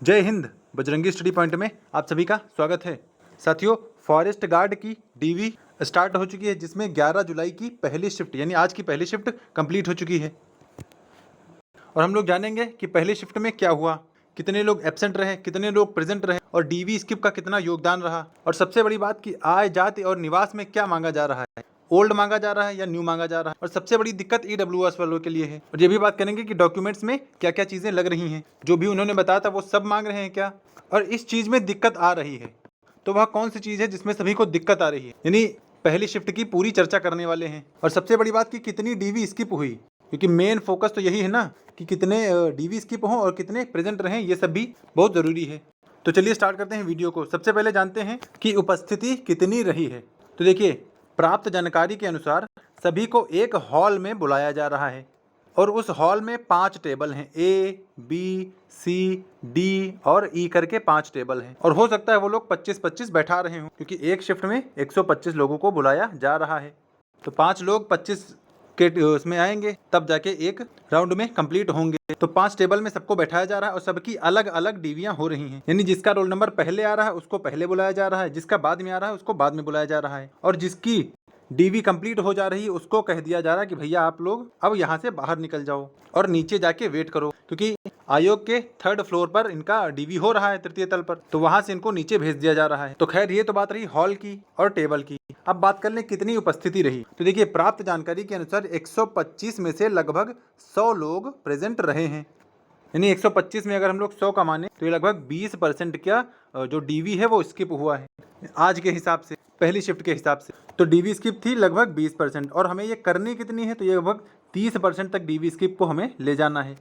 जय Hind. Bajrangi study point में आप सभी का स्वागत है। साथियों, फॉरेस्ट गार्ड की डीवी स्टार्ट हो चुकी है, जिसमें 11 जुलाई की पहली शिफ्ट यानी आज की पहली शिफ्ट कंप्लीट हो चुकी है। और हम लोग जानेंगे कि पहली शिफ्ट में क्या हुआ, कितने लोग एब्सेंट रहे, कितने लोग प्रेजेंट रहे और डीवी स्किप का कितना योगदान रहा। और सबसे बड़ी बात कि आय, जाति और निवास में क्या मांगा जा रहा है, ओल्ड मांगा जा रहा है या न्यू मांगा जा रहा है। और सबसे बड़ी दिक्कत ईडब्ल्यूएस वालों के लिए है। और ये भी बात करेंगे कि डॉक्यूमेंट्स में क्या क्या चीज़ें लग रही हैं, जो भी उन्होंने बताया था वो सब मांग रहे हैं क्या, और इस चीज़ में दिक्कत आ रही है तो वह कौन सी चीज़ है जिसमें सभी को दिक्कत आ रही है। यानी पहली शिफ्ट की पूरी चर्चा करने वाले हैं। और सबसे बड़ी बात कि कितनी डीवी स्किप हुई, क्योंकि मेन फोकस तो यही है ना कि कितने डीवी स्किप हों और कितने प्रेजेंट रहें, ये सब भी बहुत ज़रूरी है। तो चलिए स्टार्ट करते हैं वीडियो को। सबसे पहले जानते हैं कि उपस्थिति कितनी रही है। तो देखिए, प्राप्त जानकारी के अनुसार सभी को एक हॉल में बुलाया जा रहा है और उस हॉल में 5 टेबल हैं, ए, बी, सी, डी और ई करके 5 टेबल हैं। और हो सकता है वो लोग 25-25 बैठा रहे हों, क्योंकि एक शिफ्ट में 125 लोगों को बुलाया जा रहा है। तो 5 लोग 25 के उसमें आएंगे, तब जाके एक राउंड में कंप्लीट होंगे। तो 5 टेबल में सबको बैठाया जा रहा है और सबकी अलग अलग डीवियां हो रही हैं। यानी जिसका रोल नंबर पहले आ रहा है उसको पहले बुलाया जा रहा है, जिसका बाद में आ रहा है उसको बाद में बुलाया जा रहा है, और जिसकी डीवी कंप्लीट हो जा रही है उसको कह दिया जा रहा है कि भैया आप लोग अब यहाँ से बाहर निकल जाओ और नीचे जाके वेट करो, क्योंकि आयोग के 3rd फ्लोर पर इनका डीवी हो रहा है, तृतीय तल पर, तो वहां से इनको नीचे भेज दिया जा रहा है। तो खैर, ये तो बात रही हॉल की और टेबल की। अब बात कर लें कितनी उपस्थिति रही। तो देखिए, प्राप्त जानकारी के अनुसार 125 में से लगभग 100 लोग प्रेजेंट रहे हैं। यानी 125 में अगर हम लोग 100 का माने तो ये लगभग 20% का जो डीवी है वो स्किप हुआ है आज के हिसाब से, पहली शिफ्ट के हिसाब से। तो डीवी स्किप थी लगभग 20%, और हमें ये करनी कितनी है, तो ये लगभग 30% तक डीवी स्किप को हमें ले जाना है,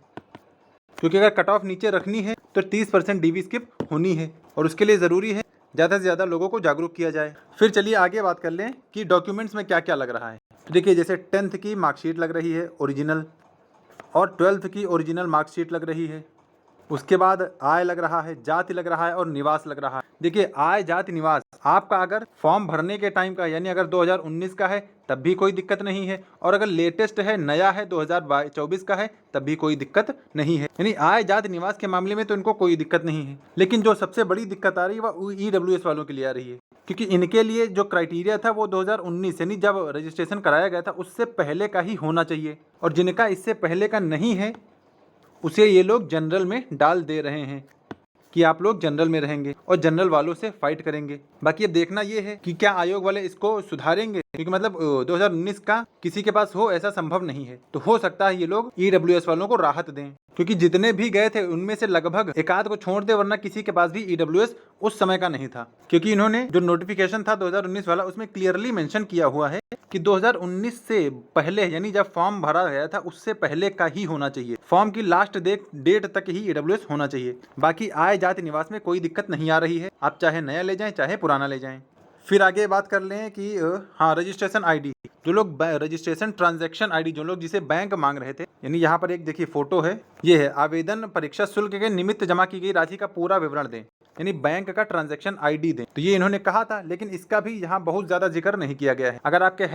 क्योंकि अगर कट ऑफ नीचे रखनी है तो 30% डीवी स्किप होनी है, और उसके लिए ज़रूरी है ज़्यादा से ज़्यादा लोगों को जागरूक किया जाए। फिर चलिए आगे बात कर लें कि डॉक्यूमेंट्स में क्या क्या लग रहा है। तो देखिए, जैसे 10th की मार्कशीट लग रही है ओरिजिनल, और 12th की ओरिजिनल मार्कशीट लग रही है। उसके बाद आय लग रहा है, जाति लग रहा है और निवास लग रहा है। देखिए, आय, जाति, निवास आपका अगर फॉर्म भरने के टाइम का यानी अगर 2019 का है तब भी कोई दिक्कत नहीं है, और अगर लेटेस्ट है, नया है, 2024 का है तब भी कोई दिक्कत नहीं है। यानी आय, जाति, निवास के मामले में तो इनको कोई दिक्कत नहीं है। लेकिन जो सबसे बड़ी दिक्कत आ रही है वह ईडब्ल्यूएस वालों के लिए आ रही है, क्योंकि इनके लिए जो क्राइटेरिया था वो 2019 यानी जब रजिस्ट्रेशन कराया गया था उससे पहले का ही होना चाहिए, और जिनका इससे पहले का नहीं है उसे ये लोग जनरल में डाल दे रहे हैं कि आप लोग जनरल में रहेंगे और जनरल वालों से फाइट करेंगे। बाकी अब देखना ये है कि क्या आयोग वाले इसको सुधारेंगे, क्योंकि मतलब 2019 का किसी के पास हो ऐसा संभव नहीं है। तो हो सकता है ये लोग ईडब्ल्यूएस वालों को राहत दें, क्योंकि जितने भी गए थे उनमें से लगभग एक आध को छोड़ दे, वरना किसी के पास भी ईडब्ल्यूएस उस समय का नहीं था। क्योंकि इन्होंने जो नोटिफिकेशन था 2019 वाला, उसमें क्लियरली मेंशन किया हुआ है कि 2019 से पहले यानी जब फॉर्म भरा गया था उससे पहले का ही होना चाहिए, फॉर्म की लास्ट डेट तक ही ईडब्ल्यूएस होना चाहिए। बाकी आय, जाति, निवास में कोई दिक्कत नहीं आ रही है, आप चाहे नया ले जाएं चाहे पुराना ले जाएं। फिर आगे बात कर लें कि हाँ, रजिस्ट्रेशन आईडी, जो लोग रजिस्ट्रेशन ट्रांजैक्शन आईडी जो लोग जिसे बैंक मांग रहे थे, यानी यहाँ पर एक देखिए फोटो है, ये है आवेदन परीक्षा शुल्क के निमित्त जमा की गई राशि का पूरा विवरण दें, यानी बैंक का ट्रांजैक्शन आईडी दें। तो ये इन्होंने कहा था, लेकिन इसका भी यहाँ बहुत ज्यादा जिक्र नहीं किया गया है। अगर आपके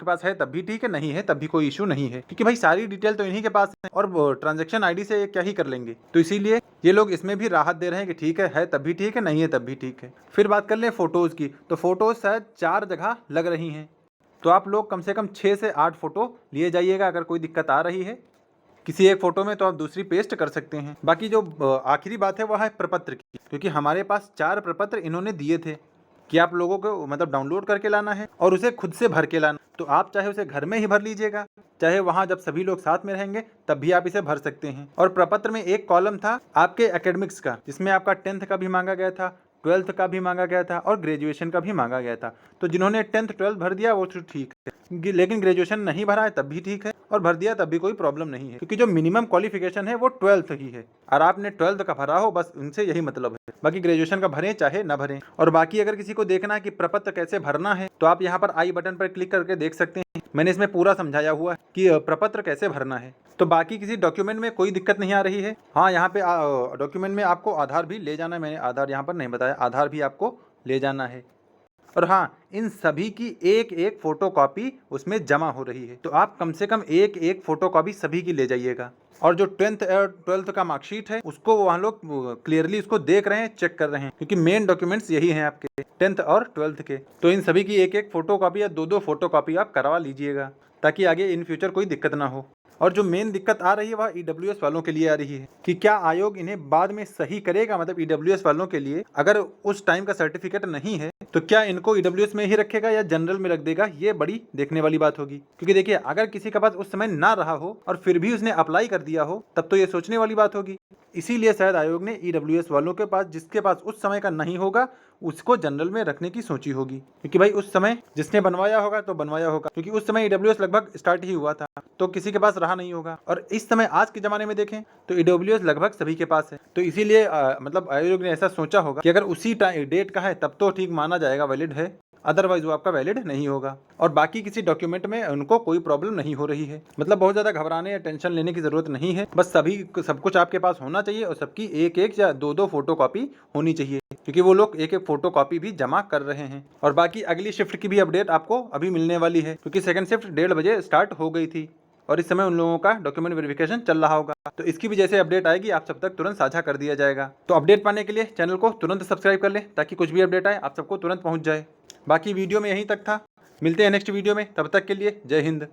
पास है तब भी ठीक है, नहीं है तब भी कोई इशू नहीं है, क्योंकि भाई सारी डिटेल तो इन्हीं के पास है और ट्रांजैक्शन आईडी से क्या ही कर लेंगे। तो इसीलिए ये लोग इसमें भी राहत दे रहे हैं कि ठीक है तब भी ठीक है, नहीं है तब भी ठीक है। फिर बात कर लें फोटोज की, तो फोटोज शायद 4 जगह लग रही हैं, तो आप लोग कम से कम 6 से 8 फोटो लिए जाइएगा। अगर कोई दिक्कत आ रही है किसी एक फोटो में तो आप दूसरी पेस्ट कर सकते हैं। बाकी जो आखिरी बात है वह है प्रपत्र की, क्योंकि हमारे पास 4 प्रपत्र इन्होंने दिए थे कि आप लोगों को मतलब डाउनलोड करके लाना है और उसे खुद से भर के लाना। तो आप चाहे उसे घर में ही भर लीजिएगा, चाहे वहां जब सभी लोग साथ में रहेंगे तब भी आप इसे भर सकते हैं। और प्रपत्र में एक कॉलम था आपके एकेडमिक्स का, जिसमें आपका 10th का भी मांगा गया था, 12th का भी मांगा गया था और ग्रेजुएशन का भी मांगा गया था। तो जिन्होंने 10th 12th भर दिया वो तो ठीक है, लेकिन ग्रेजुएशन नहीं भरा है तब भी ठीक है, और भर दिया तब भी कोई प्रॉब्लम नहीं है, क्योंकि जो मिनिमम क्वालिफिकेशन है वो 12th ही है, और आपने 12th का भरा हो बस, उनसे यही मतलब है। बाकी ग्रेजुएशन का भरें चाहे ना भरें। और बाकी अगर किसी को देखना है कि प्रपत्र कैसे भरना है तो आप यहाँ पर आई बटन पर क्लिक करके देख सकते हैं, मैंने इसमें पूरा समझाया हुआ है कि प्रपत्र कैसे भरना है। तो बाकी किसी डॉक्यूमेंट में कोई दिक्कत नहीं आ रही है। हाँ, यहाँ पे डॉक्यूमेंट में आपको आधार भी ले जाना है, मैंने आधार यहाँ पर नहीं बताया, आधार भी आपको ले जाना है। और हाँ, इन सभी की एक एक फोटो कॉपी उसमें जमा हो रही है, तो आप कम से कम एक एक फोटो कॉपी सभी की ले जाइएगा। और जो 10th और 12th का मार्कशीट है उसको वहाँ लोग क्लियरली उसको देख रहे हैं, चेक कर रहे हैं, क्योंकि मेन डॉक्यूमेंट्स यही हैं आपके 10th और 12th के। तो इन सभी की एक एक फोटो कॉपी या दो फोटो कॉपी आप करवा लीजिएगा, ताकि आगे इन फ्यूचर कोई दिक्कत ना हो। और जो मेन दिक्कत आ रही है वह ईडब्ल्यूएस वालों के लिए आ रही है कि क्या आयोग इन्हें बाद में सही करेगा। मतलब ईडब्ल्यूएस वालों के लिए अगर उस टाइम का सर्टिफिकेट नहीं है तो क्या इनको ईडब्ल्यूएस में ही रखेगा या जनरल में रख देगा, ये बड़ी देखने वाली बात होगी। क्योंकि देखिए, अगर किसी के पास उस समय ना रहा हो और फिर भी उसने अप्लाई कर दिया हो, तब तो ये सोचने वाली बात होगी। इसीलिए शायद आयोग ने ईडब्ल्यूएस वालों के पास, जिसके पास उस समय का नहीं होगा, उसको जनरल में रखने की सोची होगी। क्योंकि भाई उस समय जिसने बनवाया होगा तो बनवाया होगा, क्योंकि उस समय ईडब्ल्यूएस लगभग स्टार्ट ही हुआ था, तो किसी के पास रहा नहीं होगा। और इस समय आज के ज़माने में देखें तो ईडब्ल्यूएस लगभग सभी के पास है। तो इसीलिए मतलब आयोग ने ऐसा सोचा होगा कि अगर उसी डेट का है तब तो ठीक माना जाएगा, वैलिड है, अदरवाइज वो आपका वैलिड नहीं होगा। और बाकी किसी डॉक्यूमेंट में उनको कोई प्रॉब्लम नहीं हो रही है। मतलब बहुत ज़्यादा घबराने या टेंशन लेने की ज़रूरत नहीं है। बस सब कुछ आपके पास होना चाहिए और सबकी एक एक या दो फोटो कॉपी होनी चाहिए, क्योंकि वो लोग एक एक फोटो कॉपी भी जमा कर रहे हैं। और बाकी अगली शिफ्ट की भी अपडेट आपको अभी मिलने वाली है, क्योंकि सेकंड शिफ्ट 1:30 बजे स्टार्ट हो गई थी और इस समय उन लोगों का डॉक्यूमेंट वेरिफिकेशन चल रहा होगा। तो इसकी भी जैसे अपडेट आएगी आप सब तक तुरंत साझा कर दिया जाएगा। तो अपडेट पाने के लिए चैनल को तुरंत सब्सक्राइब कर लें, ताकि कुछ भी अपडेट आए आप सबको तुरंत पहुंच जाए। बाकी वीडियो में यहीं तक था, मिलते हैं नेक्स्ट वीडियो में, तब तक के लिए जय हिंद।